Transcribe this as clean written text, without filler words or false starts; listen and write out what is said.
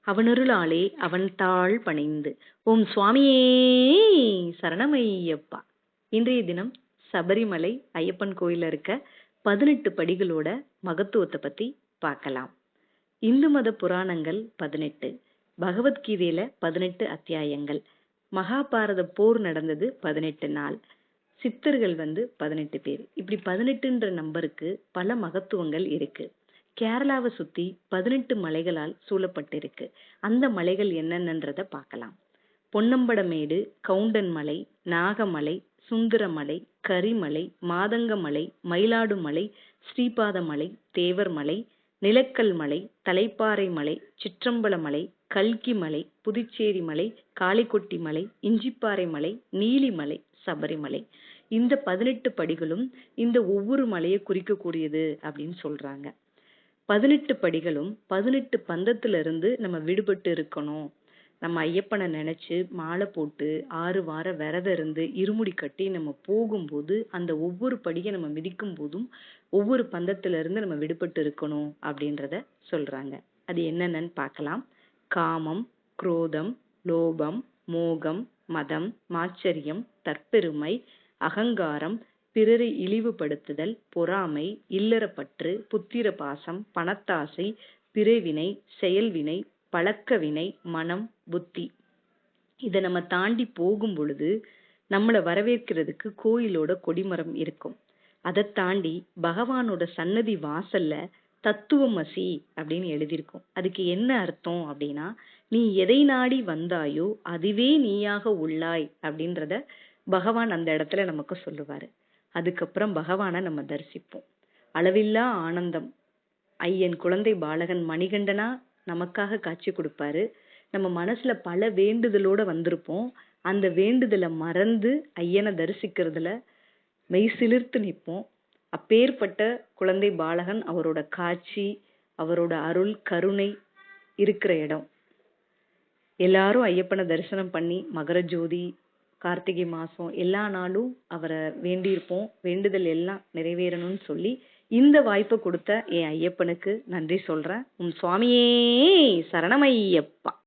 அவனருளாலே அவன் தாள் பணிந்து. ஓம் சுவாமியே சரணமையப்பா. இன்றைய தினம் சபரிமலை ஐயப்பன் கோயில இருக்க 18 படிகளோட மகத்துவத்தை பத்தி பார்க்கலாம். இந்து மத புராணங்கள் 18, பகவத்கீதையில 18 அத்தியாயங்கள், மகாபாரத போர் நடந்தது 18 நாள், சித்தர்கள் 18 பேர். இப்படி 18ன்ற நம்பருக்கு பல மகத்துவங்கள் இருக்கு. கேரளாவை சுத்தி 18 மலைகளால் சூழப்பட்டிருக்கு. அந்த மலைகள் என்னென்னன்றத பார்க்கலாம். பொன்னம்படமேடு, கவுண்டன் மலை, நாகமலை, சுந்தரமலை, கரிமலை, மாதங்கமலை, மயிலாடுமலை, ஸ்ரீபாதமலை, தேவர்மலை, நிலக்கல் மலை, தலைப்பாறை மலை, சிற்றம்பல மலை, கல்கி மலை, புதுச்சேரி மலை, காளிக்கொட்டி மலை, இஞ்சிப்பாறை மலை, நீலிமலை, சபரிமலை. இந்த 18 படிகளும் இந்த ஒவ்வொரு மலையை குறிக்கக்கூடியது அப்படின்னு சொல்றாங்க. 18 படிகளும் 18 பந்தத்திலிருந்து நம்ம விடுபட்டு இருக்கணும். நம்ம ஐயப்பனை நினைச்சு மாலை போட்டு 6 வாரம் விரதம் இருந்து இருமுடி கட்டி நம்ம போகும்போது அந்த ஒவ்வொரு படியை நம்ம மிதிக்கும் போதும் ஒவ்வொரு பந்தத்திலிருந்து நம்ம விடுபட்டு இருக்கணும் அப்படின்றத சொல்றாங்க. அது என்னென்னு பார்க்கலாம். காமம், குரோதம், லோபம், மோகம், மதம், மாச்சரியம், தற்பெருமை, அகங்காரம், பிறரை இழிவுபடுத்துதல், பொறாமை, இல்லறப்பற்று, புத்திர பாசம், பணத்தாசை, பிறவினை, செயல்வினை, பழக்கவினை, மனம், புத்தி. இதை நம்ம தாண்டி போகும் பொழுது நம்மளை வரவேற்கிறதுக்கு கோயிலோட கொடிமரம் இருக்கும். அதை தாண்டி பகவானோட சன்னதி வாசல்ல தத்துவமசி அப்படின்னு எழுதியிருக்கும். அதுக்கு என்ன அர்த்தம் அப்படின்னா, நீ எதை நாடி வந்தாயோ அதுவே நீயாக உள்ளாய் அப்படின்றத பகவான் அந்த இடத்துல நமக்கு சொல்லுவாரு. அதுக்கப்புறம் பகவானை நம்ம தரிசிப்போம். அளவில்லா ஆனந்தம். ஐயன் குழந்தை பாலகன் மணிகண்டனா நமக்காக காட்சி கொடுப்பாரு. நம்ம மனசுல பல வேண்டுதலோட வந்திருப்போம். அந்த வேண்டுதலை மறந்து ஐயனை தரிசிக்கிறதுல மெய் சிலிர்த்து நிற்போம். அப்பேற்பட்ட குழந்தை பாலகன், அவரோட காட்சி, அவரோட அருள், கருணை இருக்கிற இடம். எல்லாரும் ஐயப்பனை தரிசனம் பண்ணி மகர ஜோதி, கார்த்திகை மாசம் எல்லா நாளும் அவரை வேண்டியிருப்போம். வேண்டுதல் எல்லாம் நிறைவேறணும்னு சொல்லி இந்த வாய்ப்பை கொடுத்த என் ஐயப்பனுக்கு நன்றி சொல்றேன். உன் சுவாமியே சரணமையப்பா.